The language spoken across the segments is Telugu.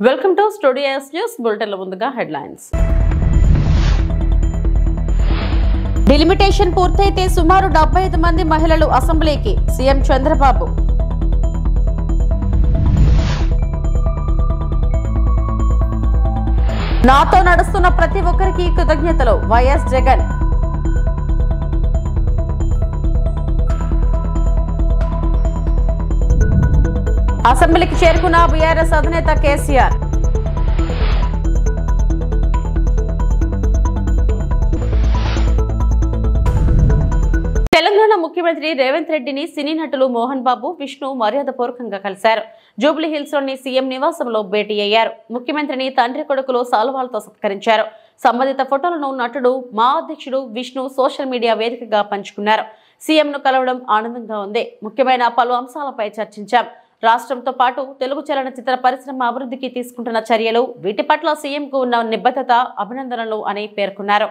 వెల్కమ్ టు స్టూడియో న్యూస్ బులెటిన్ల ముందుగా హెడ్లైన్స్. డిలిమిటేషన్ పూర్తయితే సుమారు 75 మంది మహిళలు అసెంబ్లీకి సీఎం చంద్రబాబు. నాతో నడుస్తున్న ప్రతి ఒక్కరికి కృతజ్ఞతలు వైఎస్ జగన్. అసెంబ్లీకి చేరుకున్న బీఆర్ఎస్ అధినేత కేసీఆర్. తెలంగాణ ముఖ్యమంత్రి రేవంత్ రెడ్డిని సినీ నటులు మోహన్ బాబు, విష్ణు మర్యాదపూర్వకంగా కలిశారు. జూబ్లీ హిల్స్ లోని సీఎం నివాసంలో భేటీ అయ్యారు. ముఖ్యమంత్రిని తండ్రి కొడుకులు సాల్వాలతో సత్కరించారు. సంబంధిత ఫోటోలను నటుడు మా అధ్యక్షుడు విష్ణు సోషల్ మీడియా వేదికగా పంచుకున్నారు. సీఎంను కలవడం ఆనందంగా ఉంది. ముఖ్యమైన పలు అంశాలపై చర్చించాం. రాష్ట్రంతో పాటు తెలుగు చలనచిత్ర పరిశ్రమ అభివృద్ధికి తీసుకుంటున్న చర్యలు, వీటి పట్ల సీఎంకు ఉన్న నిబద్ధత అభినందనలు అని పేర్కొన్నారు.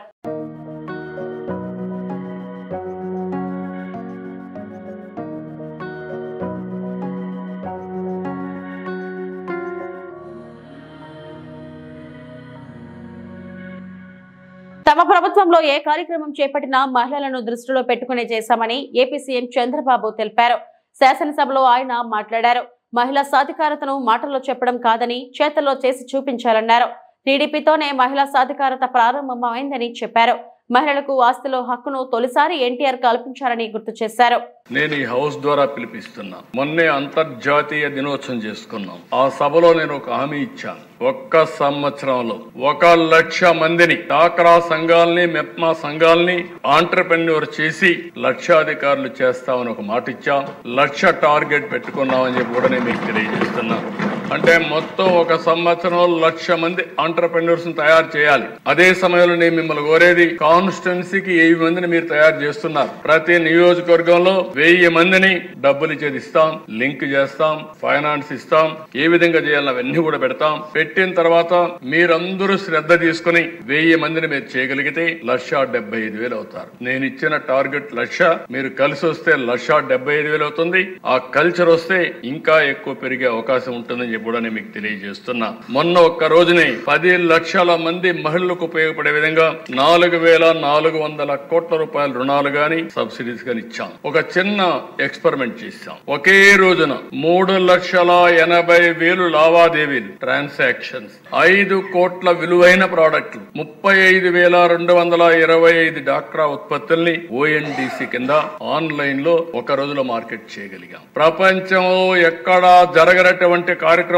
తమ ప్రభుత్వంలో ఏ కార్యక్రమం చేపట్టినా మహిళలను దృష్టిలో పెట్టుకునే చేశామని ఏపీ సీఎం చంద్రబాబు తెలిపారు. శాసనసభలో ఆయన మాట్లాడారు. మహిళా సాధికారతను మాటల్లో చెప్పడం కాదని చేతల్లో చేసి చూపించాలన్నారు. టీడీపీతోనే మహిళా సాధికారత ప్రారంభమైందని చెప్పారు. మహిళలకు ఆస్తిలో హక్కును తొలిసారి ఎన్టీఆర్ కల్పించారని గుర్తు చేశారు. నేను ఈ హౌస్ ద్వారా పిలిపిస్తున్నా. మొన్నే అంతర్జాతీయ దినోత్సవం చేసుకున్నాం. ఆ సభలో నేను ఒక హామీ ఇచ్చాను. ఒక్క సంవత్సరంలో 1,00,000 మందిని డాక్రా సంఘాలని, మెప్మా సంఘాలని ఆంటర్‌ప్రెన్యూర్ చేసి లక్షాధికారులు చేస్తామని ఒక మాట ఇచ్చాం. 1,00,000 టార్గెట్ పెట్టుకున్నామని చెప్పి కూడా నేను మీకు తెలియజేస్తున్నాను. అంటే మొత్తం ఒక సంవత్సరంలో 1,00,000 మంది ఆంటర్‌ప్రెన్యూర్స్ తయారు చేయాలి. అదే సమయంలో నేను మిమ్మల్ని కోరేది, కాన్స్టిట్యున్సీకి 1000 మందిని మీరు తయారు చేస్తున్నారు. ప్రతి నియోజకవర్గంలో 1000 మందిని డబ్బులు ఇచ్చేది ఇస్తాం, లింక్ చేస్తాం, ఫైనాన్స్ ఇస్తాం, ఏ విధంగా చేయాలని అవన్నీ కూడా పెడతాం. పెట్టిన తర్వాత మీరందరూ శ్రద్ధ తీసుకుని 1000 మందిని మీరు చేయగలిగితే 1,75,000 అవుతారు. నేను ఇచ్చిన టార్గెట్ 1,00,000, మీరు కలిసి వస్తే 1,75,000 అవుతుంది. ఆ కల్చర్ వస్తే ఇంకా ఎక్కువ పెరిగే అవకాశం ఉంటుందని కూడా నేను మీకు తెలియజేస్తున్నా. మొన్న ఒక్క రోజునే 10 లక్షల మంది మహిళలకు ఉపయోగపడే విధంగా 4,400 కోట్ల రూపాయల రుణాలు గాని సబ్సిడీస్ గాని ఇచ్చాం. ఒక చిన్న ఎక్స్పెరిమెంట్ చేశాం. ఒకే రోజున 3,80,000 లావాదేవీలు, ట్రాన్సాక్షన్స్, 5 కోట్ల విలువైన ప్రాడక్టులు, 35,225 డాక్రా ఉత్పత్తుల్ని ఓఎన్డీసీ కింద ఆన్లైన్ లో ఒక రోజులో మార్కెట్ చేయగలిగాం. ప్రపంచంలో ఎక్కడా జరగనటువంటి కార్యక్రమానికి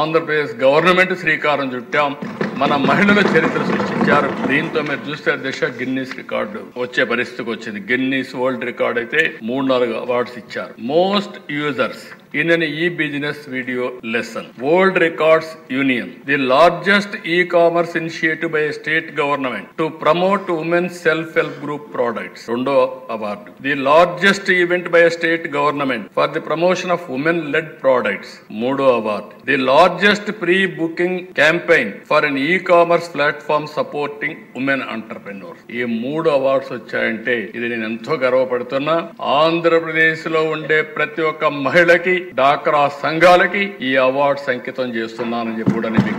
ఆంధ్రప్రదేశ్ గవర్నమెంట్ శ్రీకారం చుట్టాం. మన మహిళల చరిత్ర సృష్టించారు. దీంతో మీరు చూస్తే దిశ గిన్నీస్ రికార్డు వచ్చే పరిస్థితికి వచ్చింది. గిన్నీస్ వరల్డ్ రికార్డ్ అయితే 3-4 అవార్డ్స్ ఇచ్చారు. Most users in an e-business video lesson. World Records Union, the largest e-commerce initiative by a state government to promote women's self-help group products. Rondo award. The largest event by a state government for the promotion of women-led products. Modo award. The largest pre-booking campaign for an e-commerce platform supporting women entrepreneurs. ఈ 3 అవార్డ్స్ వచ్చాయంటే ఇది నేను ఎంతో గర్వపడుతున్నా. ఆంధ్రప్రదేశ్ లో ఉండే ప్రతి ఒక్క మహిళకి, డాక్రా సంఘాలకి ఈ అవార్డ్స్ అంకితం చేస్తున్నానని చెప్పి కూడా నేను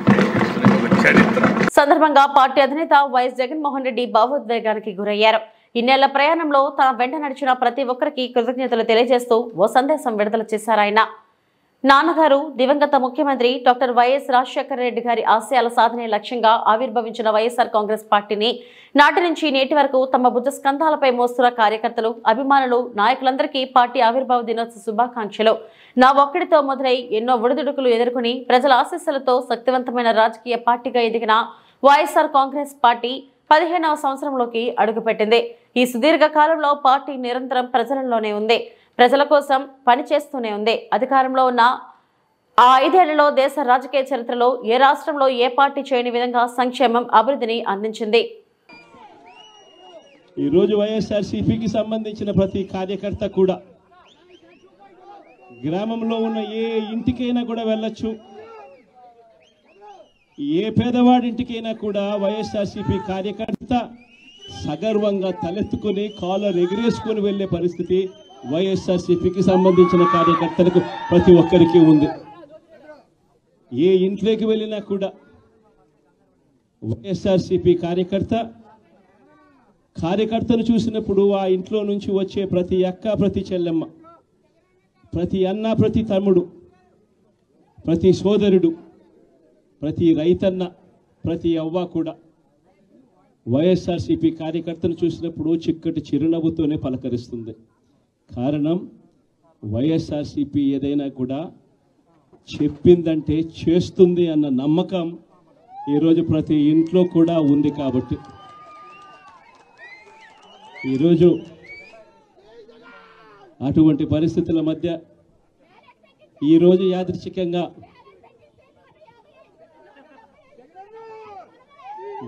చరిత్ర. సందర్భంగా పార్టీ అధినేత వైఎస్ జగన్మోహన్ రెడ్డి భావోద్వేగానికి గురయ్యారు. ఇన్నేళ్ల ప్రయాణంలో తన వెంట నడిచిన ప్రతి ఒక్కరికి కృతజ్ఞతలు తెలియజేస్తూ ఓ సందేశం విడుదల చేశారు ఆయన. నాన్నగారు దివంగత ముఖ్యమంత్రి డాక్టర్ వైఎస్ రాజశేఖర రెడ్డి గారి ఆశయాల సాధనే లక్ష్యంగా ఆవిర్భవించిన వైఎస్ఆర్ కాంగ్రెస్ పార్టీని నాటి నుంచి నేటి వరకు తమ భుజ స్కంధాలపై మోస్తున్న కార్యకర్తలు, అభిమానులు, నాయకులందరికీ పార్టీ ఆవిర్భావ దినోత్సవ శుభాకాంక్షలు. నా ఒక్కడితో మొదలై ఎన్నో ఒడిదుడుకులు ఎదుర్కొని ప్రజల ఆశీస్సులతో శక్తివంతమైన రాజకీయ పార్టీగా ఎదిగిన వైఎస్ఆర్ కాంగ్రెస్ పార్టీ 15వ సంవత్సరంలోకి అడుగుపెట్టింది. ఈ సుదీర్ఘ కాలంలో పార్టీ నిరంతరం ప్రజలలోనే ఉంది, ప్రజల కోసం పనిచేస్తూనే ఉంది. అధికారంలో ఉన్న ఆ 5 ఏళ్లలో దేశ రాజకీయ చరిత్రలో ఏ రాష్ట్రంలో ఏ పార్టీ చేయని విధంగా సంక్షేమం, అభివృద్ధిని అందించింది. ఈరోజు వైఎస్ఆర్సీపీకి సంబంధించిన ప్రతి కార్యకర్త కూడా గ్రామంలో ఉన్న ఏ ఇంటికైనా కూడా వెళ్ళొచ్చు. ఏ పేదవాడింటికైనా కూడా వైఎస్ఆర్సీపీ కార్యకర్త సగర్వంగా తలెత్తుకుని కాలర్ ఎగిరేసుకుని వెళ్లే పరిస్థితి వైఎస్ఆర్సీపీకి సంబంధించిన కార్యకర్తలకు ప్రతి ఒక్కరికి ఉంది. ఏ ఇంట్లోకి వెళ్ళినా కూడా వైఎస్ఆర్సీపీ కార్యకర్తను చూసినప్పుడు ఆ ఇంట్లో నుంచి వచ్చే ప్రతి అక్క, ప్రతి చెల్లెమ్మ, ప్రతి అన్న, ప్రతి తమ్ముడు, ప్రతి సోదరుడు, ప్రతి రైతన్న, ప్రతి అవ్వ కూడా వైఎస్ఆర్సీపీ కార్యకర్తను చూసినప్పుడు చిక్కటి చిరునవ్వుతోనే పలకరిస్తుంది. కారణం వైఎస్ఆర్సీపీ ఏదైనా కూడా చెప్పిందంటే చేస్తుంది అన్న నమ్మకం ఈరోజు ప్రతి ఇంట్లో కూడా ఉంది. కాబట్టి ఈరోజు అటువంటి పరిస్థితుల మధ్య ఈరోజు యాదృచ్ఛికంగా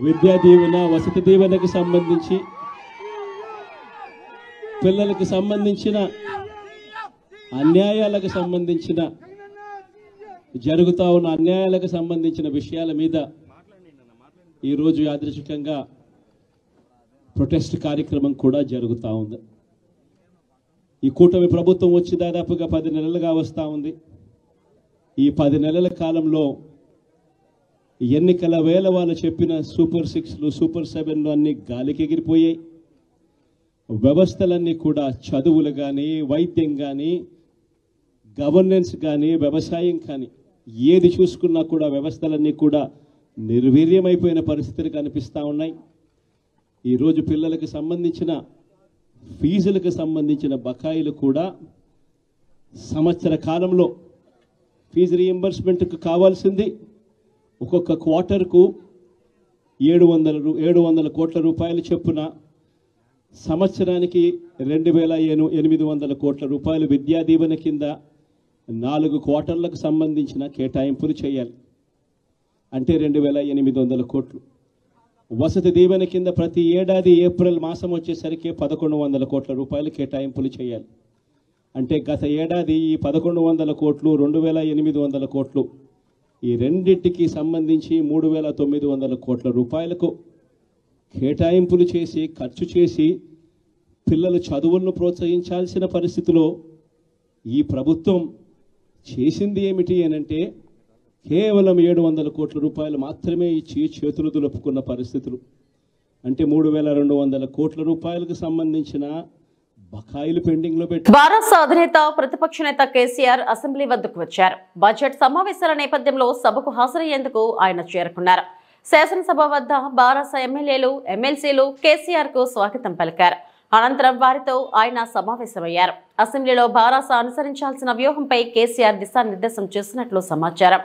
విద్యా దీవెన, వసతి దీవెనకు సంబంధించి, పిల్లలకు సంబంధించిన అన్యాయాలకు సంబంధించిన, జరుగుతూ ఉన్న అన్యాయాలకు సంబంధించిన విషయాల మీద ఈరోజు యాదృచ్ఛికంగా ప్రొటెస్ట్ కార్యక్రమం కూడా జరుగుతూ ఉంది. ఈ కూటమి ప్రభుత్వం వచ్చి దాదాపుగా 10 నెలలుగా వస్తూ ఉంది. ఈ 10 నెలల కాలంలో ఎన్నికల వేళ వాళ్ళు చెప్పిన సూపర్ 6లు, సూపర్ 7లు అన్నీ గాలికి ఎగిరిపోయాయి. వ్యవస్థలన్నీ కూడా, చదువులు కానీ, వైద్యం కానీ, గవర్నెన్స్ కానీ, వ్యవసాయం కానీ, ఏది చూసుకున్నా కూడా వ్యవస్థలన్నీ కూడా నిర్వీర్యమైపోయిన పరిస్థితులు కనిపిస్తూ ఉన్నాయి. ఈరోజు పిల్లలకు సంబంధించిన ఫీజులకు సంబంధించిన బకాయిలు కూడా సంవత్సర కాలంలో ఫీజు రీయింబర్స్మెంట్కు కావాల్సింది ఒక్కొక్క క్వార్టర్కు 700 కోట్ల రూపాయలు చొప్పున, సంవత్సరానికి 2800 కోట్ల రూపాయలు విద్యా దీవెన కింద 4 క్వార్టర్లకు సంబంధించిన కేటాయింపులు చేయాలి. అంటే 2800 కోట్లు. వసతి దీవెన కింద ప్రతి ఏడాది ఏప్రిల్ మాసం వచ్చేసరికి 1100 కోట్ల రూపాయలు కేటాయింపులు చేయాలి. అంటే గత ఏడాది ఈ 1100 కోట్లు, 2800 కోట్లు, ఈ రెండింటికి సంబంధించి 3900 కోట్ల రూపాయలకు కేటాయింపులు చేసి, ఖర్చు చేసి పిల్లల చదువులను ప్రోత్సహించాల్సిన పరిస్థితిలో ఈ ప్రభుత్వం చేసింది ఏమిటి అనంటే కేవలం 700 కోట్ల రూపాయలు మాత్రమే ఇచ్చి చేతులు దులుపుకున్న పరిస్థితులు. అంటే 3200 కోట్ల రూపాయలకు సంబంధించిన బకాయిలు పెండింగ్ లో పెట్టి భారత అధినేత ప్రతిపక్ష నేత కేసీఆర్ అసెంబ్లీ వద్దకు వచ్చారు. బడ్జెట్ సమావేశాల నేపథ్యంలో సభకు హాజరయ్యేందుకు ఆయన చేరుకున్నారు. శాసనసభ వద్ద భారత ఎమ్మెల్యేలు, ఎమ్మెల్సీలు కేసీఆర్ కు స్వాగతం పలికారు. అనంతరం వారితో ఆయన సమావేశమయ్యారు. అసెంబ్లీలో భారత అనుసరించాల్సిన వ్యూహంపై కేసీఆర్ దిశానిర్దేశం చేసినట్లు సమాచారం.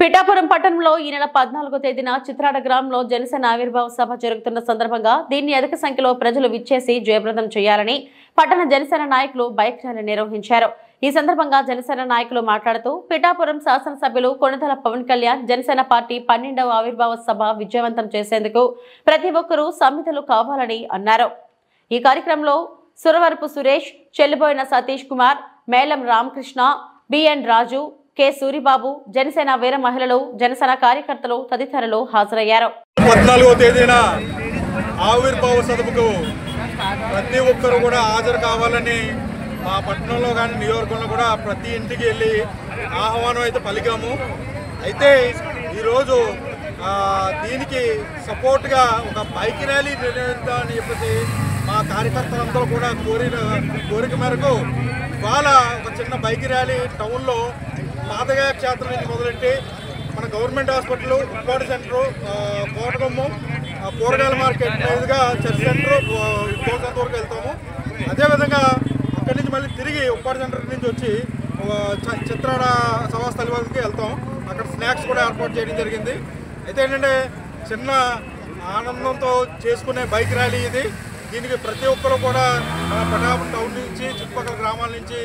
పిఠాపురం పట్టణంలో ఈ నెల 14వ తేదీన చిత్రాడ గ్రామంలో జనసేన ఆవిర్భావ సభ జరుగుతున్న సందర్భంగా దీన్ని అధిక సంఖ్యలో ప్రజలు విచ్చేసి జయప్రదం చేయాలని పట్టణ జనసేన నాయకులు బైక్ ర్యాలీ నిర్వహించారు. ఈ సందర్భంగా జనసేన నాయకులు మాట్లాడుతూ పిఠాపురం శాసనసభ్యులు కొణిదెల పవన్ కళ్యాణ్ జనసేన పార్టీ 12వ ఆవిర్భావ సభ విజయవంతం చేసేందుకు ప్రతి ఒక్కరూ సమితులు కావాలని అన్నారు. ఈ కార్యక్రమంలో సురవరపు సురేష్, చెల్లిబోయిన సతీష్ కుమార్, మేలం రామకృష్ణ, బిఎన్ రాజు, కె సూరిబాబు, జనసేన వీర మహిళలు, జనసేన కార్యకర్తలు తదితరులు హాజరయ్యారు. 14వ తేదీన ఆవిర్భావ సభకు ప్రతి ఒక్కరు కూడా హాజరు కావాలని మా పట్టణంలో కానీ నియోజకవర్గంలో కూడా ప్రతి ఇంటికి వెళ్ళి ఆహ్వానం అయితే పలికాము. అయితే ఈరోజు దీనికి సపోర్ట్గా ఒక బైక్ ర్యాలీ నిర్వహించాలని చెప్పేసి మా కార్యకర్తలందరూ కూడా కోరిక మేరకు ఇవాళ ఒక చిన్న బైక్ ర్యాలీ టౌన్లో పాతగాయ క్షేత్రం నుంచి మొదలెట్టి మన గవర్నమెంట్ హాస్పిటల్, ఉప్పాడు సెంటరు, కోటకొమ్ము, కూరగాయల మార్కెట్ మీదుగా చర్చ్ సెంటర్ కోసంత వరకు వెళ్తాము. అదేవిధంగా అక్కడి నుంచి మళ్ళీ తిరిగి ఉప్పాడు సెంటర్ నుంచి వచ్చి చిత్రాడ సభాస్థలి వరకు వెళ్తాం. అక్కడ స్నాక్స్ కూడా ఏర్పాటు చేయడం జరిగింది. అయితే ఏంటంటే చిన్న ఆనందంతో చేసుకునే బైక్ ర్యాలీ ఇది. దీనికి ప్రతి ఒక్కరు కూడా మన పిఠాపురం టౌన్ నుంచి చుట్టుపక్కల గ్రామాల నుంచి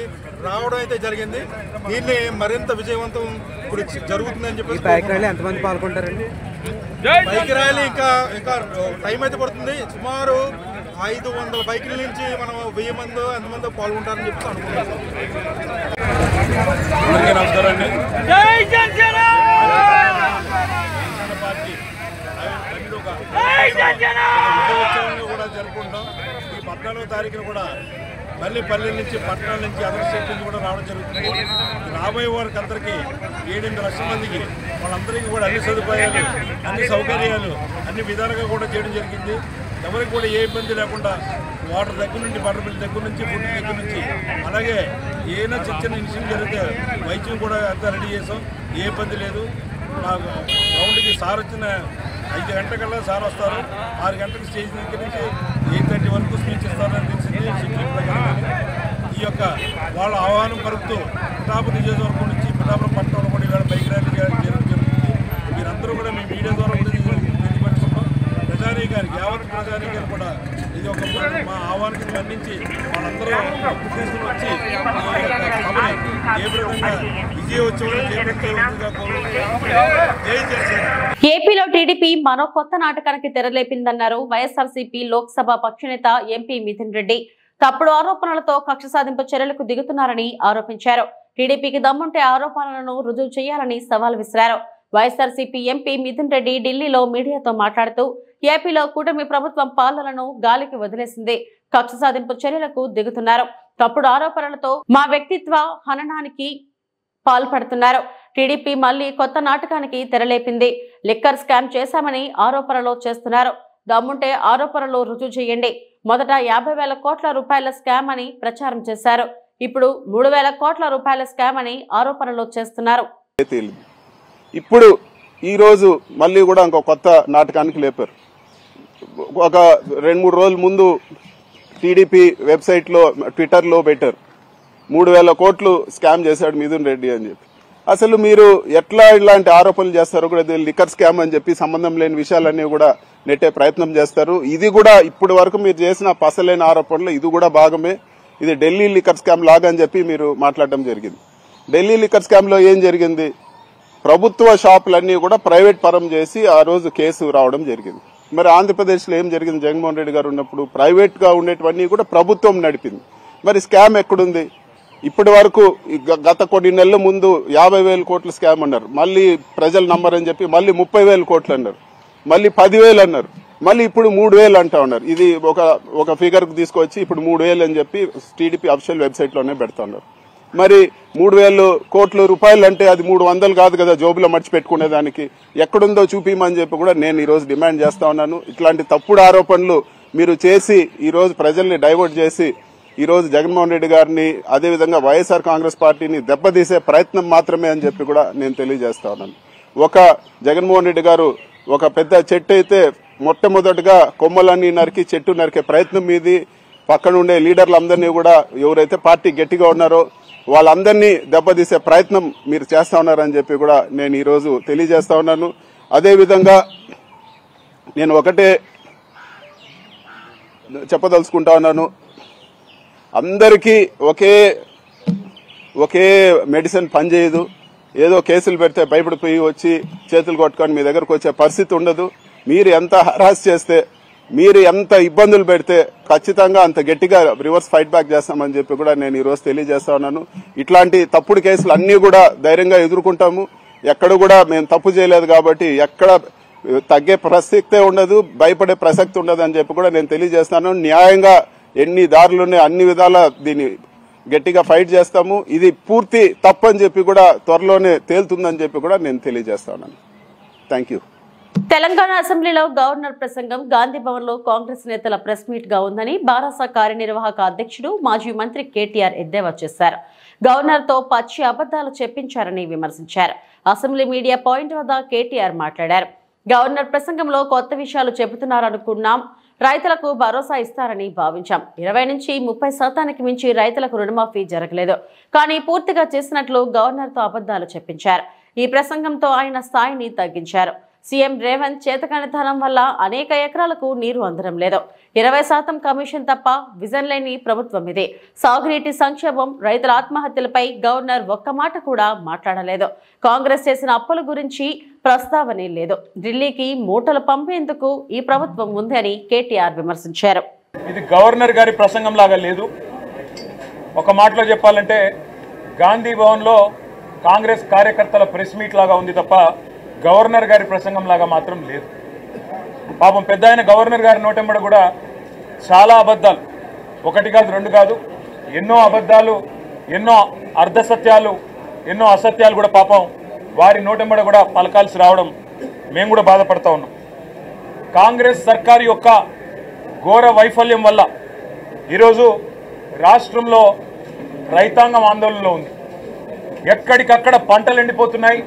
రావడం అయితే జరిగింది. దీన్ని మరింత విజయవంతం ఇప్పుడు జరుగుతుందని చెప్పి బైక్ ర్యాలీ ఎంతమంది పాల్గొంటారండి? బైక్ ర్యాలీ ఇంకా టైం అయితే పడుతుంది. సుమారు 500 బైకుల నుంచి మనం 1000 మంది ఎంతమంది పాల్గొంటారని చెప్పి అనుకుంటున్నాం. నమస్కారం అండి. కూడా జరుపుకుంటాం. ఈ 14వ తారీఖున కూడా మళ్ళీ పల్లె నుంచి పట్టణాల నుంచి అదర్ స్టేట్ నుంచి కూడా రావడం జరుగుతుంది. రాబోయే వారికి అందరికీ 7-8 లక్షల మందికి వాళ్ళందరికీ కూడా అన్ని సదుపాయాలు, అన్ని సౌకర్యాలు, అన్ని విధాలుగా కూడా చేయడం జరిగింది. ఎవరికి కూడా ఏ ఇబ్బంది లేకుండా వాటర్ దగ్గర నుంచి, వాటర్ బిల్ దగ్గర నుంచి, ఫుడ్ దగ్గర నుంచి, అలాగే ఏదైనా చిన్న ఇన్సిడెంట్ జరిగితే వైద్యం కూడా అంతా రెడీ చేసాం. ఏ ఇబ్బంది లేదు. గ్రౌండ్కి సార్ వచ్చిన 5 గంటలకల్లా సార్ వస్తారు. 6 గంటలకు స్టేజ్ దగ్గర నుంచి 8:30 వరకు స్పీచ్ ఇస్తారని తెలిసింది. ఈ యొక్క వాళ్ళ ఆహ్వానం పలుకుతూ పిఠాపురం నియోజకవర్గం నుంచి పిఠాపురం పట్టణంలో కూడా ఇవాళ బైక్ ర్యాలీ చేయడం జరుగుతుంది. మీరందరూ కూడా మీ మీడియా ద్వారా కూడా తెలియపరుస్తున్నాం. ప్రజానీకానికి, యావత్ ప్రజానీకానికి కూడా ఇది ఒక మా ఆహ్వానికి మన్నించి వాళ్ళందరూ తీసుకుని వచ్చి సభని ఏ విధంగా విజయోత్సవం చేపట్టేందుగా ఏపీలో టీడీపీ మరో కొత్త నాటకానికి తెరలేపిందన్నారు వైఎస్ఆర్సీపీ లోక్సభ పక్షనేత ఎంపీ మిథున్ రెడ్డి. తప్పుడు ఆరోపణలతో కక్ష సాధింపు చర్యలకు దిగుతున్నారని ఆరోపించారు. టీడీపీకి దమ్ముంటే ఆరోపణలను రుజువు చేయాలని సవాల్ విసిరారు. వైఎస్ఆర్సీపీ ఎంపీ మిథున్ రెడ్డి ఢిల్లీలో మీడియాతో మాట్లాడుతూ ఏపీలో కూటమి ప్రభుత్వం పాలనను గాలికి వదిలేసింది. కక్ష సాధింపు చర్యలకు దిగుతున్నారు. తప్పుడు ఆరోపణలతో మా వ్యక్తిత్వ హననానికి పాల్పడుతున్నారు. టీడీపీ మళ్లీ కొత్త నాటకానికి తెరలేపింది. లిక్కర్ స్కామ్ చేశామని ఆరోపణలు చేస్తున్నారు. దమ్ముంటే ఆరోపణలు రుజువు చేయండి. మొదట 50,000 కోట్ల రూపాయల స్కామ్ అని ప్రచారం చేశారు. ఇప్పుడు 3,000 కోట్ల రూపాయల స్కామ్ అని ఆరోపణలు చేస్తున్నారు. ఇప్పుడు ఈ రోజు మళ్ళీ కూడా ఇంకో కొత్త నాటకానికి లేపారు. ఒక 2-3 రోజుల ముందు టీడీపీ వెబ్సైట్లో, ట్విట్టర్లో పెట్టారు 3,000 కోట్లు స్కామ్ చేశాడు మిథున్ రెడ్డి అని చెప్పి. అసలు మీరు ఎట్లా ఇలాంటి ఆరోపణలు చేస్తారో కూడా లిక్కర్ స్కామ్ అని చెప్పి సంబంధం లేని విషయాలన్నీ కూడా నెట్టే ప్రయత్నం చేస్తారు. ఇది కూడా ఇప్పటి వరకు మీరు చేసిన పసలేని ఆరోపణలు ఇది కూడా భాగమే. ఇది ఢిల్లీ లిక్కర్ స్కామ్ లాగా అని చెప్పి మీరు మాట్లాడడం జరిగింది. ఢిల్లీ లిక్కర్ స్కామ్ లో ఏం జరిగింది? ప్రభుత్వ షాపులన్నీ కూడా ప్రైవేట్ పరం చేసి ఆ రోజు కేసు రావడం జరిగింది. మరి ఆంధ్రప్రదేశ్ లో ఏం జరిగింది? జగన్మోహన్ రెడ్డి గారు ఉన్నప్పుడు ప్రైవేట్ గా ఉండేటివన్నీ కూడా ప్రభుత్వం నడిపింది. మరి స్కామ్ ఎక్కడుంది? ఇప్పటి వరకు గత కొన్ని నెలల ముందు 50,000 కోట్ల స్కామ్ అన్నారు. మళ్ళీ ప్రజలు నమ్మరని చెప్పి మళ్ళీ 30,000 కోట్లు అన్నారు. మళ్ళీ 10,000 అన్నారు. మళ్ళీ ఇప్పుడు 3,000 అంటా ఉన్నారు. ఇది ఒక ఫిగర్ కు తీసుకొచ్చి ఇప్పుడు 3,000 అని చెప్పి టీడీపీ అఫీషియల్ వెబ్సైట్ లోనే పెడతా ఉన్నారు. మరి 3,000 కోట్ల రూపాయలు అంటే అది 300 కాదు కదా జోబులో మర్చిపెట్టుకునే దానికి. ఎక్కడుందో చూపిమని చెప్పి కూడా నేను ఈ రోజు డిమాండ్ చేస్తా ఉన్నాను. ఇట్లాంటి తప్పుడు ఆరోపణలు మీరు చేసి ఈ రోజు ప్రజల్ని డైవర్ట్ చేసి ఈ రోజు జగన్మోహన్ రెడ్డి గారిని అదేవిధంగా వైఎస్ఆర్ కాంగ్రెస్ పార్టీని దెబ్బతీసే ప్రయత్నం మాత్రమే అని చెప్పి కూడా నేను తెలియజేస్తా ఉన్నాను. ఒక జగన్మోహన్ రెడ్డి గారు ఒక పెద్ద చెట్టు అయితే మొట్టమొదటిగా కొమ్మలన్నీ నరికి చెట్టు నరికే ప్రయత్నం మీది. పక్కన ఉండే లీడర్లందరినీ కూడా ఎవరైతే పార్టీ గట్టిగా ఉన్నారో వాళ్ళందరినీ దెబ్బతీసే ప్రయత్నం మీరు చేస్తా ఉన్నారని చెప్పి కూడా నేను ఈ రోజు తెలియజేస్తా ఉన్నాను. అదేవిధంగా నేను ఒకటే చెప్పదలుచుకుంటా ఉన్నాను. అందరికీ ఒకే ఒకే మెడిసిన్ పనిచేయదు. ఏదో కేసులు పెడితే భయపడిపోయి వచ్చి చేతులు కొట్టుకొని మీ దగ్గరకు వచ్చే పరిస్థితి ఉండదు. మీరు ఎంత హరాస్ చేస్తే, మీరు ఎంత ఇబ్బందులు పెడితే ఖచ్చితంగా అంత గట్టిగా రివర్స్ ఫైట్ బ్యాక్ చేస్తామని చెప్పి కూడా నేను ఈ రోజు తెలియజేస్తా ఉన్నాను. ఇట్లాంటి తప్పుడు కేసులు అన్ని కూడా ధైర్యంగా ఎదుర్కొంటాము. ఎక్కడ కూడా మేము తప్పు చేయలేదు కాబట్టి ఎక్కడ తగ్గే ప్రసక్తే ఉండదు, భయపడే ప్రసక్తి ఉండదు అని చెప్పి కూడా నేను తెలియజేస్తాను. న్యాయంగా ఎన్ని దారులున్నాయి అన్ని విధాల దీన్ని గట్టిగా ఫైట్ చేస్తాము. ఇది పూర్తి తప్పని చెప్పి కూడా త్వరలోనే తేలుతుందని చెప్పి కూడా నేను తెలియజేస్తాను. Thank you. తెలంగాణ అసెంబ్లీలో గవర్నర్ ప్రసంగం గాంధీ భవన్ లో కాంగ్రెస్ నేతల ప్రెస్ మీట్ గా ఉందని బారాస కార్యనిర్వాహక అధ్యక్షుడు మాజీ మంత్రి కేటీఆర్ ఎద్దేవా చేశారు. గవర్నర్ తో పచ్చి అబద్దాలు చెప్పించారని విమర్శించారు. అసెంబ్లీ మీడియా పాయింట్ వద్ద కేటీఆర్ మాట్లాడారు. గవర్నర్ ప్రసంగంలో కొత్త విషయాలు చెబుతున్నారనుకున్నాం, రైతులకు భరోసా ఇస్తారని భావించాం. 20 నుంచి 30% మించి రైతులకు రుణమాఫీ జరగలేదు, కానీ పూర్తిగా చేసినట్లు గవర్నర్ తో అబద్దాలు చెప్పించారు. ఈ ప్రసంగంతో ఆయన స్థాయిని తగ్గించారు. సీఎం రేవంత్ చేతకానితనం వల్ల అనేక ఎకరాలకు నీరు అందడం లేదు. 20% కమిషన్ తప్ప విజన్ లేని ప్రభుత్వం ఇది. సాగునీటి సంక్షేమం, రైతుల ఆత్మహత్యలపై గవర్నర్ ఒక్క మాట కూడా మాట్లాడలేదు. కాంగ్రెస్ చేసిన అప్పుల గురించి ప్రస్తావనే లేదు. ఢిల్లీకి మూటలు పంపేందుకు ఈ ప్రభుత్వం ఉంది అని కేటీఆర్ విమర్శించారు. ఇది గవర్నర్ గారి ప్రసంగం లాగా లేదు. ఒక మాటలో చెప్పాలంటే గాంధీ భవన్లో కాంగ్రెస్ కార్యకర్తల ప్రెస్ మీట్ లాగా ఉంది తప్ప గవర్నర్ గారి ప్రసంగం లాగా మాత్రం లేదు. పాపం పెద్ద ఆయన గవర్నర్ గారి నోటెంబడ కూడా చాలా అబద్ధాలు, ఒకటి కాదు రెండు కాదు, ఎన్నో అబద్ధాలు, ఎన్నో అర్ధసత్యాలు, ఎన్నో అసత్యాలు కూడా పాపం వారి నోటెంబడ కూడా పలకాల్సి రావడం మేము కూడా బాధపడతా ఉన్నాం. కాంగ్రెస్ సర్కారు యొక్క ఘోర వైఫల్యం వల్ల ఈరోజు రాష్ట్రంలో రైతాంగం ఆందోళనలో ఉంది. ఎక్కడికక్కడ పంటలు ఎండిపోతున్నాయి.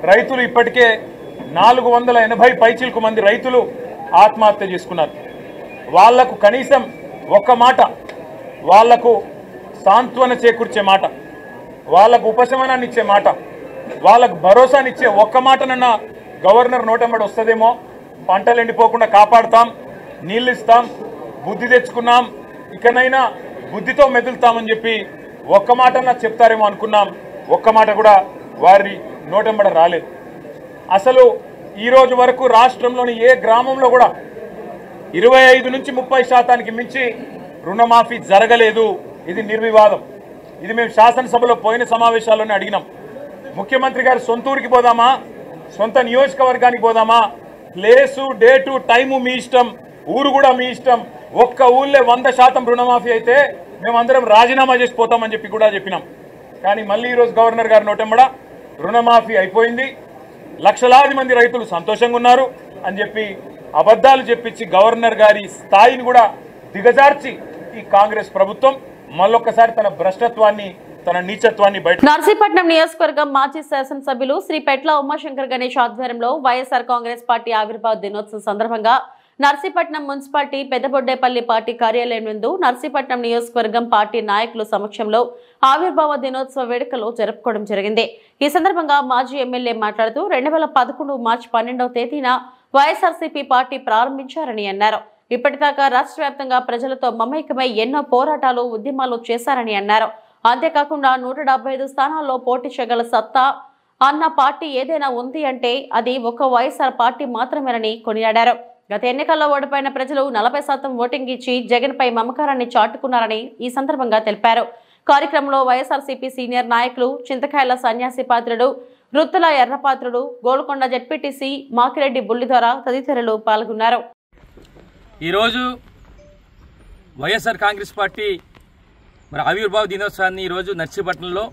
రైతులు ఇప్పటికే 480 పైచిలకు మంది రైతులు ఆత్మహత్య చేసుకున్నారు. వాళ్లకు కనీసం ఒక్క మాట, వాళ్లకు సాంత్వన చేకూర్చే మాట, వాళ్లకు ఉపశమనాన్ని ఇచ్చే మాట, వాళ్లకు భరోసానిచ్చే ఒక్క మాటనన్న గవర్నర్ నోటెంబడి వస్తుందేమో. పంటలు ఎండిపోకుండా కాపాడుతాం, నీళ్ళు ఇస్తాం, బుద్ధి తెచ్చుకున్నాం, ఇకనైనా బుద్ధితో మెదులుతామని చెప్పి ఒక్క మాటన్నా చెప్తారేమో అనుకున్నాం. ఒక్క మాట కూడా వారి నోటెంబడ రాలేదు. అసలు ఈ రోజు వరకు రాష్ట్రంలోని ఏ గ్రామంలో కూడా 25 నుంచి 30% మించి రుణమాఫీ జరగలేదు. ఇది నిర్వివాదం. ఇది మేము శాసనసభలో పోయిన సమావేశాల్లోనే అడిగినాం. ముఖ్యమంత్రి గారు సొంత ఊరికి పోదామా, సొంత నియోజకవర్గానికి పోదామా, ప్లేసు, డేటు, టైము మీ ఇష్టం, ఊరు కూడా మీ ఇష్టం. ఒక్క ఊళ్ళే 100% రుణమాఫీ అయితే మేమందరం రాజీనామా చేసిపోతామని చెప్పి కూడా చెప్పినాం. కానీ మళ్ళీ ఈరోజు గవర్నర్ గారి నోటెంబడ రుణమాఫీ అయిపోయింది, లక్షలాది మంది రైతులు సంతోషంగా ఉన్నారు అని చెప్పి అబద్ధాలు చెప్పించి గవర్నర్ గారి స్థాయిని కూడా దిగజార్చి ఈ కాంగ్రెస్ ప్రభుత్వం మళ్ళొక్కసారి తన భ్రష్టత్వాన్ని, తన నీచత్వాన్ని బయట. నర్సీపట్నం నియోజకవర్గం మాజీ శాసనసభ్యులు శ్రీ పెట్ల ఉమాశంకర్ గణేష్ ఆధ్వర్యంలో వైఎస్ఆర్ కాంగ్రెస్ పార్టీ ఆవిర్భావ దినోత్సవం సందర్భంగా నర్సీపట్నం మున్సిపాలిటీ పెద్దబొడ్డేపల్లి పార్టీ కార్యాలయం నందు నర్సీపట్నం నియోజకవర్గం పార్టీ నాయకుల సమక్షంలో ఆవిర్భావ దినోత్సవ వేడుకలు జరుపుకోవడం జరిగింది. ఈ సందర్భంగా మాజీ ఎమ్మెల్యే మాట్లాడుతూ 2011 మార్చి 12వ తేదీన వైఎస్ఆర్సీపీ పార్టీ ప్రారంభించారని అన్నారు. ఇప్పటిదాకా రాష్ట్ర వ్యాప్తంగా ప్రజలతో మమేకమై ఎన్నో పోరాటాలు, ఉద్యమాలు చేశారని అన్నారు. అంతేకాకుండా 175 స్థానాల్లో పోటీ చేయగల సత్తా అన్న పార్టీ ఏదైనా ఉంది అంటే అది ఒక వైఎస్ఆర్ పార్టీ మాత్రమేనని కొనియాడారు. గత ఎన్నికల్లో ఓడిపోయిన ప్రజలు 40% ఓటింగ్ ఇచ్చి జగన్ పై మమకారాన్ని చాటుకున్నారని ఈ సందర్భంగా తెలిపారు. కార్యక్రమంలో వైఎస్ఆర్సీపీ సీనియర్ నాయకులు చింతకాయల సన్యాసి పాత్రుడు, రుత్తుల ఎర్రపాత్రుడు, గోల్కొండ జెడ్పీటీసీ మాకిరెడ్డి బుల్లిదొర తదితరులు పాల్గొన్నారు. ఈరోజు వైఎస్ఆర్ కాంగ్రెస్ పార్టీ ఆవిర్భావ దినోత్సవాన్ని ఈరోజు నర్సీపట్నంలో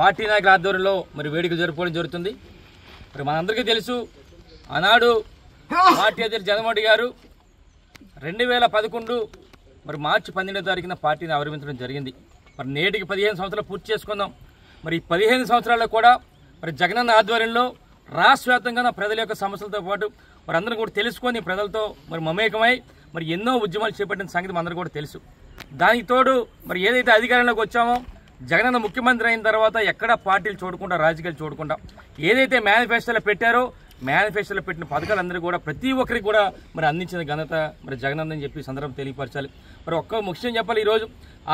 పార్టీ నాయకుల ఆధ్వర్యంలో వేడుక జరుపుకోవడం జరుగుతుంది. మనందరికీ తెలుసు, ఆనాడు పార్టీ అధ్యక్షుడు జగన్మోహన్ గారు 2011 మార్చి 12వ తారీఖున పార్టీని ఆవిర్భించడం జరిగింది. నేటికి 15 సంవత్సరాలు పూర్తి చేసుకుందాం. ఈ 15 సంవత్సరాల్లో కూడా జగనన్న ఆధ్వర్యంలో రాష్ట్ర వ్యాప్తంగా ప్రజల యొక్క సమస్యలతో పాటు అందరూ కూడా తెలుసుకొని ప్రజలతో మమేకమై ఎన్నో ఉద్యమాలు చేపట్టిన సంగతి అందరూ కూడా తెలుసు. దానికి తోడు ఏదైతే అధికారంలోకి వచ్చామో జగనన్న ముఖ్యమంత్రి అయిన తర్వాత ఎక్కడ పార్టీలు చూడకుండా, రాజకీయాలు చూడకుండా ఏదైతే మేనిఫెస్టోలో పెట్టారో మేనిఫెస్టోలో పెట్టిన పథకాలందరూ కూడా ప్రతి ఒక్కరికి కూడా అందించిన ఘనత జగనన్న అని చెప్పి సందర్భం తెలియపరచాలి. ఒక్క ముఖ్యం చెప్పాలి, ఈరోజు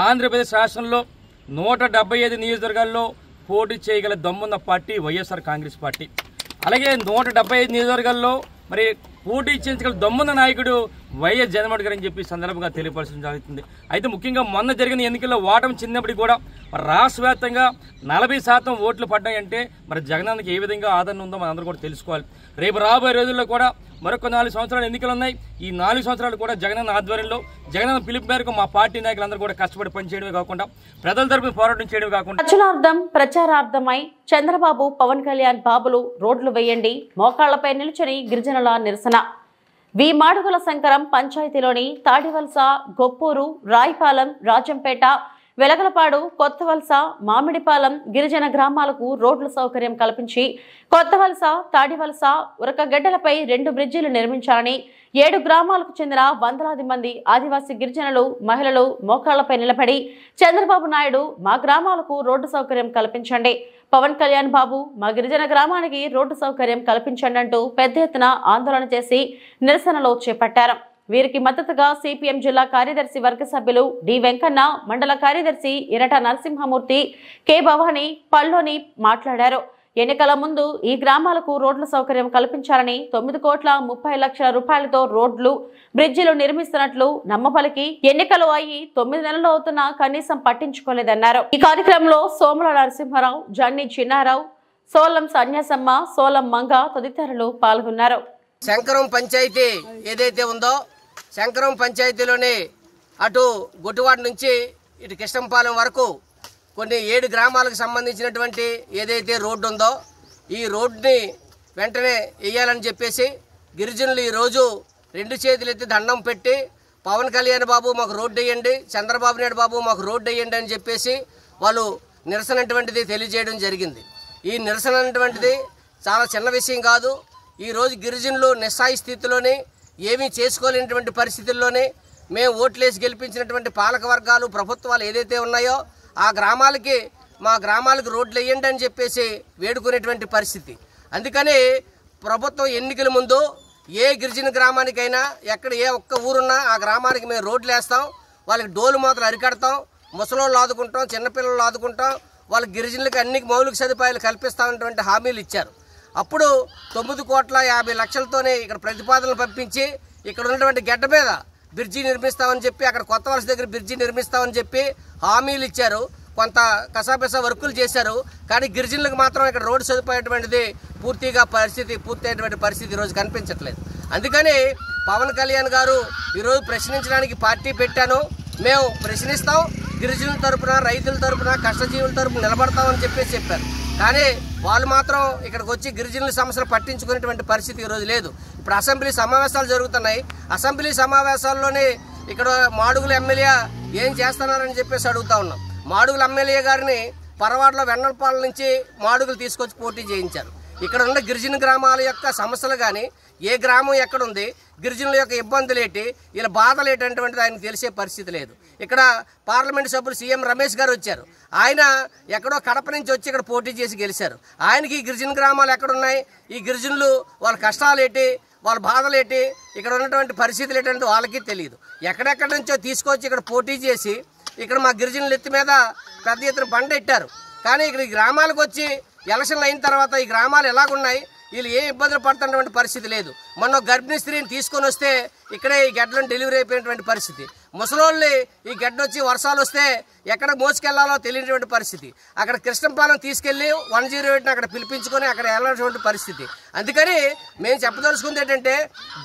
ఆంధ్రప్రదేశ్ రాష్ట్రంలో 175 నియోజకవర్గాల్లో పోటీ చేయగల దమ్మున్న పార్టీ వైఎస్ఆర్ కాంగ్రెస్ పార్టీ. అలాగే 175 నియోజకవర్గాల్లో మరి పోటీ చేయించగల దమ్మున్న నాయకుడు వైఎస్ జగన్మోహన్ గారు అని చెప్పి సందర్భంగా తెలియపరచడం జరుగుతుంది. అయితే ముఖ్యంగా మొన్న జరిగిన ఎన్నికల్లో ఓటమి చెందినప్పటికీ కూడా రాష్ట్ర వ్యాప్తంగా 40% ఓట్లు పడ్డాయంటే మరి జగనన్నకి ఏ విధంగా ఆదరణ ఉందో మనందరూ కూడా తెలుసుకోవాలి. రేపు రాబోయే రోజుల్లో కూడా మరొక 4 సంవత్సరాలు ఎన్నికలు ఉన్నాయి. ఈ 4 సంవత్సరాలు కూడా జగనన్న ఆధ్వర్యంలో జగనన్న పిలుపు మేరకు మా పార్టీ నాయకులందరూ కూడా కష్టపడి పనిచేయడమే కాకుండా ప్రజల తరపున పోరాటం చేయడమే కాకుండా ప్రచారార్థమై చంద్రబాబు పవన్ కళ్యాణ్ బాబులు రోడ్లు వేయండి మోకాళ్లపై నిల్చుని గిరిజనుల నిరసన. వి మాడుగుల శంకరం పంచాయతీలోని తాడివలస, గొప్పూరు, రాయిపాలెం, రాజంపేట, వెలగలపాడు, కొత్తవలస, మామిడిపాలెం గిరిజన గ్రామాలకు రోడ్ల సౌకర్యం కల్పించి కొత్తవలస, తాడివలస, ఉరకగడ్డలపై 2 బ్రిడ్జిలు నిర్మించాలని 7 గ్రామాలకు చెందిన వందలాది మంది ఆదివాసీ గిరిజనులు, మహిళలు మోకాళ్లపై నిలబడి చంద్రబాబు నాయుడు మా గ్రామాలకు రోడ్డు సౌకర్యం కల్పించండి, పవన్ కళ్యాణ్ బాబు మా గిరిజన గ్రామానికి రోడ్డు సౌకర్యం కల్పించండి అంటూ పెద్ద ఎత్తున ఆందోళన చేసి నిరసనలో చేపట్టారు. వీరికి మద్దతుగా సిపిఎం జిల్లా కార్యదర్శి వర్గ సభ్యులు డి వెంకన్న, మండల కార్యదర్శి ఇరట నరసింహమూర్తి, కె భవానీ పల్లోని మాట్లాడారు. ఎన్నికల ముందు ఈ గ్రామాలకు రోడ్ల సౌకర్యం కల్పించాలని 9,30,00,000 రూపాయలతో రోడ్లు, బ్రిడ్జిలు నిర్మిస్తున్నట్లు నమ్మపలికి ఎన్నికలు అయ్యి 9 నెలలు అవుతున్నా కనీసం పట్టించుకోలేదన్నారు. ఈ కార్యక్రమంలో సోముల నరసింహారావు, జన్ని చిన్నారావు, సోలం సన్యాసమ్మ, సోలం మంగ తదితరులు పాల్గొన్నారు. శంకరం పంచాయతీ ఏదైతే ఉందో శంకరం పంచాయతీలోనే అటు గొట్టువాడ నుంచి ఇటు కృష్ణంపాలెం వరకు కొన్ని 7 గ్రామాలకు సంబంధించినటువంటి ఏదైతే రోడ్డు ఉందో ఈ రోడ్డుని వెంటనే వేయాలని చెప్పేసి గిరిజనులు ఈరోజు 2 చేతులు ఎత్తి దండం పెట్టి పవన్ కళ్యాణ్ బాబు మాకు రోడ్డు వేయండి, చంద్రబాబు నాయుడు బాబు మాకు రోడ్డు వేయండి అని చెప్పేసి వాళ్ళు నిరసన అటువంటిది తెలియజేయడం జరిగింది. ఈ నిరసన అటువంటిది చాలా చిన్న విషయం కాదు. ఈరోజు గిరిజనులు నిస్సాయి స్థితిలోనే ఏమీ చేసుకోలేనటువంటి పరిస్థితుల్లోనే మేము ఓట్లేసి గెలిపించినటువంటి పాలక వర్గాలు, ప్రభుత్వాలు ఏదైతే ఉన్నాయో ఆ గ్రామాలకి మా గ్రామాలకు రోడ్లు వేయండి అని చెప్పేసి వేడుకునేటువంటి పరిస్థితి. అందుకని ప్రభుత్వం ఎన్నికల ముందు ఏ గిరిజన గ్రామానికైనా ఎక్కడ ఏ ఒక్క ఊరున్నా ఆ గ్రామానికి మేము రోడ్లు వేస్తాం, వాళ్ళకి డోలు మాత్రం అరికడతాం, ముసలోళ్ళు ఆదుకుంటాం, చిన్నపిల్లలు ఆదుకుంటాం, వాళ్ళ గిరిజనులకు అన్ని మౌలిక సదుపాయాలు కల్పిస్తామన్నటువంటి హామీలు ఇచ్చారు. అప్పుడు 9,50,00,000తోనే ఇక్కడ ప్రతిపాదనలు పంపించి ఇక్కడ ఉన్నటువంటి గడ్డ మీద బ్రిడ్జి నిర్మిస్తామని చెప్పి అక్కడ కొత్త వలస దగ్గర బ్రిడ్జి నిర్మిస్తామని చెప్పి హామీలు ఇచ్చారు. కొంత కసాపిసా వర్కులు చేశారు. కానీ గిరిజనులకు మాత్రం ఇక్కడ రోడ్డు సదుపాయటువంటిది పూర్తయ్యేటువంటి పరిస్థితి ఈరోజు కనిపించట్లేదు. అందుకని పవన్ కళ్యాణ్ గారు ఈరోజు ప్రశ్నించడానికి పార్టీ పెట్టాను, మేము ప్రశ్నిస్తాం, గిరిజనుల తరపున, రైతుల తరపున, కష్టజీవుల తరపున నిలబడతామని చెప్పారు. కానీ వాళ్ళు మాత్రం ఇక్కడికి వచ్చి గిరిజనుల సమస్యలు పట్టించుకునేటువంటి పరిస్థితి ఈరోజు లేదు. ఇప్పుడు అసెంబ్లీ సమావేశాలు జరుగుతున్నాయి. అసెంబ్లీ సమావేశాల్లోనే ఇక్కడ మాడుగుల ఎమ్మెల్యే ఏం చేస్తున్నారని చెప్పేసి అడుగుతా ఉన్నాం. మాడుగుల ఎమ్మెల్యే గారిని పరవాడలో వెన్నలపాల నుంచి మాడుగులు తీసుకొచ్చి పోటీ చేయించారు. ఇక్కడ ఉన్న గిరిజన గ్రామాల యొక్క సమస్యలు కానీ ఏ గ్రామం ఎక్కడుంది, గిరిజనుల యొక్క ఇబ్బందులు ఏంటి, వీళ్ళ బాధలు ఏంటంటువంటిది ఆయనకు తెలిసే పరిస్థితి లేదు. ఇక్కడ పార్లమెంట్ సభ్యులు సీఎం రమేష్ గారు వచ్చారు. ఆయన ఎక్కడో కడప నుంచి వచ్చి ఇక్కడ పోటీ చేసి గెలిచారు. ఆయనకి ఈ గిరిజన గ్రామాలు ఎక్కడున్నాయి, ఈ గిరిజనులు వాళ్ళ కష్టాలు ఏంటి, వాళ్ళ బాధలు ఏంటి, ఇక్కడ ఉన్నటువంటి పరిస్థితులు ఏంటంటే వాళ్ళకి తెలియదు. ఎక్కడెక్కడి నుంచో తీసుకొచ్చి ఇక్కడ పోటీ చేసి ఇక్కడ మా గిరిజనుల ఎత్తి మీద పెద్ద ఎత్తున బండ ఎట్టారు. కానీ ఇక్కడ ఈ గ్రామాలకు వచ్చి ఎలక్షన్లు అయిన తర్వాత ఈ గ్రామాలు ఎలాగున్నాయి, వీళ్ళు ఏ ఇబ్బందులు పడుతున్నటువంటి పరిస్థితి లేదు. మొన్న గర్భిణీ స్త్రీని తీసుకొని వస్తే ఇక్కడే ఈ గడ్డలను డెలివరీ అయిపోయినటువంటి పరిస్థితి. ముసలోళ్ళు ఈ గడ్డ వచ్చి వర్షాలు వస్తే ఎక్కడ మోసుకెళ్లాలో తెలియనటువంటి పరిస్థితి. అక్కడ కృష్ణంపాలెం తీసుకెళ్లి 108ని అక్కడ పిలిపించుకొని అక్కడ వెళ్ళినటువంటి పరిస్థితి. అందుకని మేము చెప్పదలుచుకుంది ఏంటంటే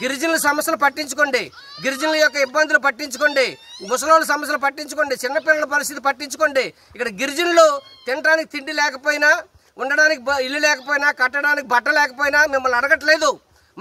గిరిజనుల సమస్యలు పట్టించుకోండి, గిరిజనుల యొక్క ఇబ్బందులు పట్టించుకోండి, ముసలోళ్ళ సమస్యలు పట్టించుకోండి, చిన్నపిల్లల పరిస్థితి పట్టించుకోండి. ఇక్కడ గిరిజనులు తినడానికి తిండి లేకపోయినా, ఉండడానికి ఇల్లు లేకపోయినా, కట్టడానికి బట్ట లేకపోయినా మిమ్మల్ని అడగట్లేదు.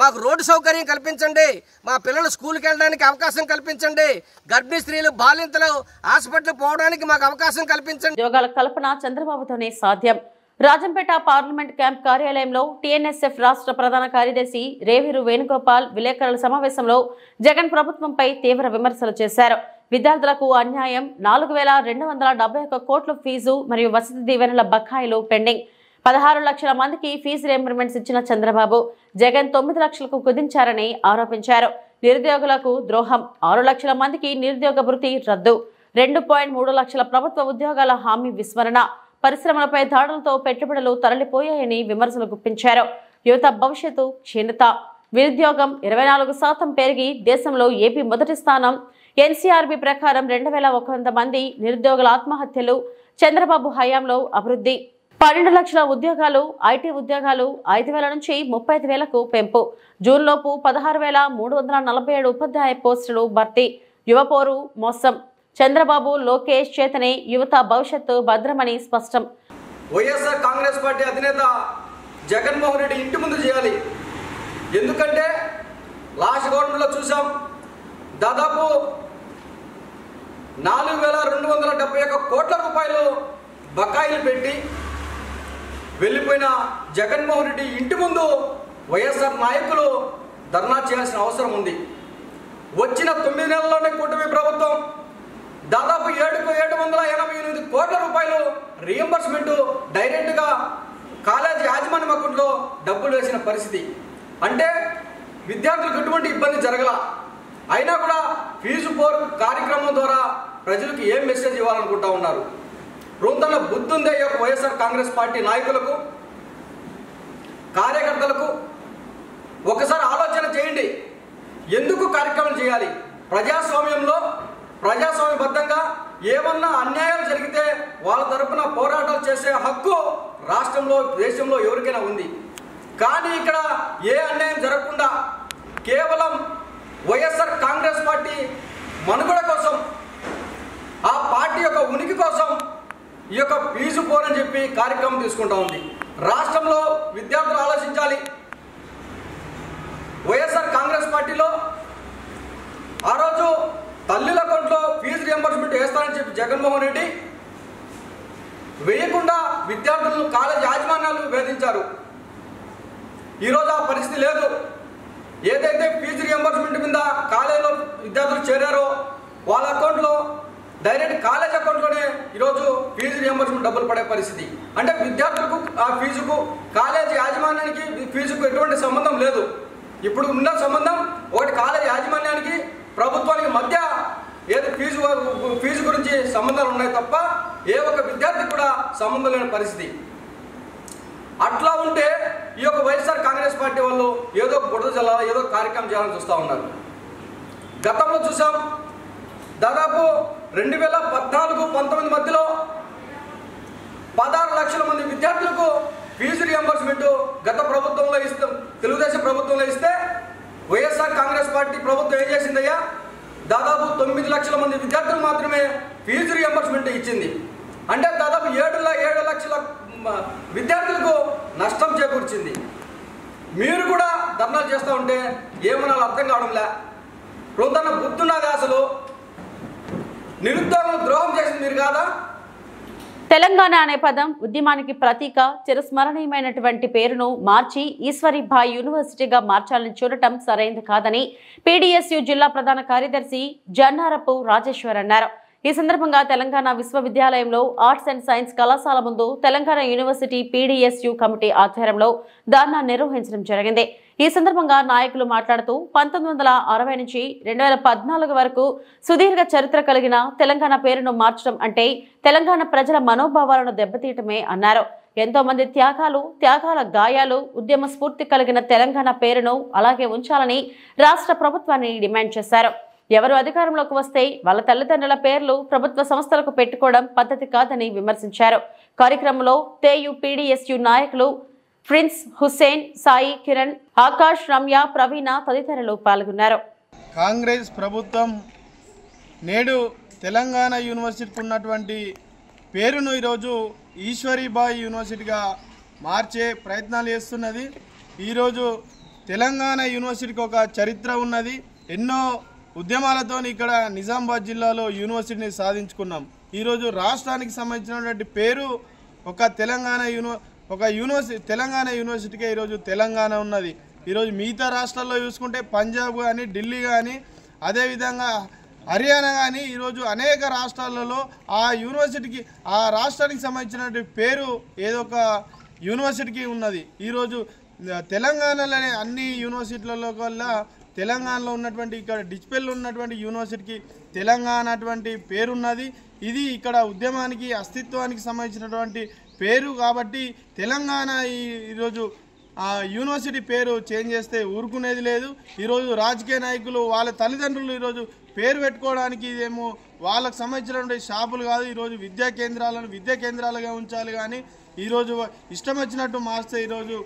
మాకు రోడ్డు సౌకర్యం కల్పించండి, మా పిల్లలు స్కూల్కి వెళ్ళడానికి అవకాశం కల్పించండి, గర్భిణీ స్త్రీలు, బాలింతలు హాస్పిటల్ పోవడానికి మాకు అవకాశం కల్పించండి. ఉద్యోగాల కల్పన చంద్రబాబుతోనే సాధ్యం. రాజంపేట పార్లమెంట్ క్యాంప్ కార్యాలయంలో టీఎన్ఎస్ఎఫ్ రాష్ట్ర ప్రధాన కార్యదర్శి రేవూరు వేణుగోపాల్ విలేకరుల సమావేశంలో జగన్ ప్రభుత్వంపై తీవ్ర విమర్శలు చేశారు. విద్యార్థులకు అన్యాయం, 4,271 కోట్ల ఫీజు మరియు వసతి దీవెనల బకాయిలు పెండింగ్, 16 లక్షల మందికి ఫీజు రియంబర్స్మెంట్స్ ఇచ్చిన చంద్రబాబు జగన్ 9 లక్షలకు కుదించారని ఆరోపించారు. నిరుద్యోగులకు ద్రోహం, 6 లక్షల మందికి నిరుద్యోగ భృతి రద్దు, 2.3 లక్షల ప్రభుత్వ ఉద్యోగాల హామీ విస్మరణ, పరిశ్రమలపై దాడులతో పెట్టుబడులు తరలిపోయాయని విమర్శలు గుప్పించారు. యువత భవిష్యత్తు క్షీణత, నిరుద్యోగం 24% పెరిగి దేశంలో ఏపీ మొదటి స్థానం. ఎన్సీఆర్బీ ప్రకారం 2100 మంది నిరుద్యోగుల ఆత్మహత్యలు. చంద్రబాబు హయాంలో అభివృద్ధి. 12 లక్షల ఉద్యోగాలు, ఐటీ ఉద్యోగాలు 5,000 నుంచి 35,000కు పెంపు. జూన్లోపు 16,347 ఉపాధ్యాయ పోస్టులు భర్తీ. యువపోరు మోసం. చంద్రబాబు, లోకేష్ చేతనే యువత భవిష్యత్తు భద్రమని స్పష్టం. వైఎస్ఆర్ కాంగ్రెస్ పార్టీ అధినేత జగన్మోహన్ రెడ్డి ఇంటి ముందు చేయాలి. ఎందుకంటే లాస్ట్ గవర్నమెంట్లో చూసాం, దాదాపు 4,271 కోట్ల రూపాయలు బకాయిలు పెట్టి వెళ్ళిపోయిన జగన్మోహన్ రెడ్డి ఇంటి ముందు వైఎస్ఆర్ నాయకులు ధర్నా చేయాల్సిన అవసరం ఉంది. వచ్చిన 9 నెలల్లోనే కూటమి ప్రభుత్వం దాదాపు 788 కోట్ల రూపాయలు రీఎంబర్స్మెంట్ డైరెక్ట్గా కాలేజీ యాజమాన్యం అకౌంట్లో డబ్బులు వేసిన పరిస్థితి. అంటే విద్యార్థులకు ఎటువంటి ఇబ్బంది జరగల. అయినా కూడా ఫీజు పోర్ కార్యక్రమం ద్వారా ప్రజలకు ఏం మెసేజ్ ఇవ్వాలనుకుంటా ఉన్నారు? రూతన్న బుద్ధి ఉందే ఈ యొక్క వైఎస్ఆర్ కాంగ్రెస్ పార్టీ నాయకులకు, కార్యకర్తలకు? ఒకసారి ఆలోచన చేయండి. ఎందుకు కార్యక్రమం చేయాలి? ప్రజాస్వామ్యంలో ప్రజాస్వామ్యబద్ధంగా ఏమన్నా అన్యాయాలు జరిగితే వాళ్ళ తరపున పోరాటాలు చేసే హక్కు రాష్ట్రంలో, దేశంలో ఎవరికైనా ఉంది. కానీ ఇక్కడ ఏ అన్యాయం జరగకుండా కేవలం వైఎస్ఆర్ కాంగ్రెస్ పార్టీ మనుగడ కోసం, ఆ పార్టీ యొక్క ఉనికి కోసం ఈ యొక్క ఫీజు పోరని చెప్పి కార్యక్రమం తీసుకుంటా ఉంది. రాష్ట్రంలో విద్యార్థులు ఆలోచించాలి. వైఎస్ఆర్ కాంగ్రెస్ పార్టీలో ఆ రోజు తల్లుల అకౌంట్లో ఫీజు రియంబర్స్మెంట్ వేస్తానని చెప్పి జగన్మోహన్ రెడ్డి వేయకుండా విద్యార్థులను కాలేజ్ యాజమాన్యాలు వేధించారు. ఈరోజు ఆ పరిస్థితి లేదు. ఏదైతే ఫీజు రియంబర్స్మెంట్ మీద కాలేజీలో విద్యార్థులు చేరారో వాళ్ళ అకౌంట్లో డైరెక్ట్ కాలేజ్ అకౌంట్లోనే ఈరోజు ఫీజు రియంబర్స్మెంట్ డబ్బులు పడే పరిస్థితి. అంటే విద్యార్థులకు ఆ ఫీజుకు, కాలేజీ యాజమాన్యానికి ఫీజుకు ఎటువంటి సంబంధం లేదు. ఇప్పుడు ఉన్న సంబంధం ఒకటి కాలేజ్ యాజమాన్యానికి, ప్రభుత్వానికి మధ్య ఏదో ఫీజు గురించి సంబంధాలు ఉన్నాయి తప్ప ఏ ఒక్క విద్యార్థికి కూడా సంబంధం లేని పరిస్థితి. అట్లా ఉంటే ఈ యొక్క వైఎస్ఆర్ కాంగ్రెస్ పార్టీ వాళ్ళు ఏదో బుడద జల్లాలి, ఏదో కార్యక్రమం చేయాలని చూస్తూ ఉన్నారు. గతంలో చూసాం, దాదాపు 2014-19 మధ్యలో 16 లక్షల మంది విద్యార్థులకు ఫీజు రియంబర్స్మెంట్ గత ప్రభుత్వంలో ఇస్తాం, తెలుగుదేశం ప్రభుత్వంలో ఇస్తే వైఎస్ఆర్ కాంగ్రెస్ పార్టీ ప్రభుత్వం ఏం చేసిందయ్యా? దాదాపు 9 లక్షల మంది విద్యార్థులు మాత్రమే ఫీజు రియంబర్స్మెంట్ ఇచ్చింది. అంటే దాదాపు 7 లక్షల విద్యార్థులకు నష్టం చేకూర్చింది. మీరు కూడా ధర్నాలు చేస్తూ ఉంటే ఏమన్నా అర్థం కావడంలే. రొంతన బుద్ధున్నది. అసలు నిరుద్యోగం ద్రోహం చేసింది మీరు కాదా? తెలంగాణ అనే పదం ఉద్యమానికి ప్రతీక. చిరస్మరణీయమైనటువంటి పేరును మార్చి ఈశ్వరీభాయ్ యూనివర్సిటీగా మార్చాలని చూడటం సరైంది కాదని పీడీఎస్యూ జిల్లా ప్రధాన కార్యదర్శి జన్నారపు రాజేశ్వర్ అన్నారు. ఈ సందర్భంగా తెలంగాణ విశ్వవిద్యాలయంలో ఆర్ట్స్ అండ్ సైన్స్ కళాశాల ముందు తెలంగాణ యూనివర్సిటీ పీడీఎస్యూ కమిటీ ఆధ్వర్యంలో ధర్నా నిర్వహించడం జరిగింది. ఈ సందర్భంగా నాయకులు మాట్లాడుతూ 1960 నుంచి 2014 వరకు సుదీర్ఘ చరిత్ర కలిగిన తెలంగాణ పేరును మార్చడం అంటే తెలంగాణ ప్రజల మనోభావాలను దెబ్బతీయటమే అన్నారు. ఎంతో మంది త్యాగాల గాయాలు, ఉద్యమ స్ఫూర్తి కలిగిన తెలంగాణ పేరును అలాగే ఉంచాలని రాష్ట్ర ప్రభుత్వాన్ని డిమాండ్ చేశారు. ఎవరు అధికారంలోకి వస్తే వాళ్ళ తల్లిదండ్రుల పేర్లు ప్రభుత్వ సంస్థలకు పెట్టుకోవడం పద్ధతి కాదని విమర్శించారు. కార్యక్రమంలో తేయు పీడీఎస్యూ నాయకులు ప్రిన్స్ హుస్సేన్, సాయి కిరణ్, ఆకాష్, రమ్య, ప్రవీణ తదితరులు పాల్గొన్నారు. కాంగ్రెస్ ప్రభుత్వం నేడు తెలంగాణ యూనివర్సిటీకి ఉన్నటువంటి పేరును ఈరోజు ఈశ్వరీబాయి యూనివర్సిటీగా మార్చే ప్రయత్నాలు చేస్తున్నది. ఈరోజు తెలంగాణ యూనివర్సిటీకి ఒక చరిత్ర ఉన్నది. ఎన్నో ఉద్యమాలతో ఇక్కడ నిజామాబాద్ జిల్లాలో యూనివర్సిటీని సాధించుకున్నాం. ఈరోజు రాష్ట్రానికి సంబంధించినటువంటి పేరు ఒక తెలంగాణ యూనివర్సిటీకే ఈరోజు తెలంగాణ ఉన్నది. ఈరోజు మిగతా రాష్ట్రాల్లో చూసుకుంటే పంజాబ్ కానీ, ఢిల్లీ కానీ, అదేవిధంగా హర్యానా కానీ ఈరోజు అనేక రాష్ట్రాలలో ఆ రాష్ట్రానికి సంబంధించినటువంటి పేరు ఏదో ఒక యూనివర్సిటీకి ఉన్నది. ఈరోజు తెలంగాణలోనే అన్ని యూనివర్సిటీలలో కల్లా తెలంగాణలో ఉన్నటువంటి ఇక్కడ డిస్పెల్లో ఉన్నటువంటి యూనివర్సిటీకి తెలంగాణ అటువంటి పేరున్నది. ఇది ఇక్కడ ఉద్యమానికి అస్తిత్వానికి సంబంధించినటువంటి పేరు కాబట్టి తెలంగాణ ఈరోజు యూనివర్సిటీ పేరు చేంజ్ చేస్తే ఊరుకునేది లేదు. ఈరోజు రాజకీయ నాయకులు వాళ్ళ తల్లిదండ్రులు ఈరోజు పేరు పెట్టుకోవడానికి ఇదేమో వాళ్ళకు సంబంధించినటువంటి షాపులు కాదు. ఈరోజు విద్యా కేంద్రాలుగా ఉంచాలి కానీ ఈరోజు ఇష్టం వచ్చినట్టు మార్స్తే ఈరోజు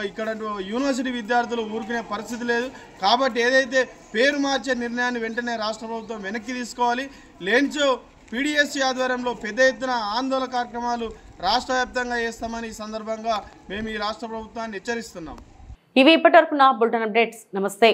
ఇక్కడ యూనివర్సిటీ విద్యార్థులు ఊరుకునే పరిస్థితి లేదు. కాబట్టి ఏదైతే పేరు మార్చే నిర్ణయాన్ని వెంటనే రాష్ట్ర ప్రభుత్వం వెనక్కి తీసుకోవాలి. లేనిచో పీడీఎస్సీ ఆధ్వర్యంలో పెద్ద ఎత్తున ఆందోళన కార్యక్రమాలు రాష్ట్ర వ్యాప్తంగా చేస్తామని ఈ సందర్భంగా మేము ఈ రాష్ట్ర ప్రభుత్వాన్ని హెచ్చరిస్తున్నాం. ఇవి ఇప్పటివరకు నా బులెటిన్ అప్డేట్స్. నమస్తే.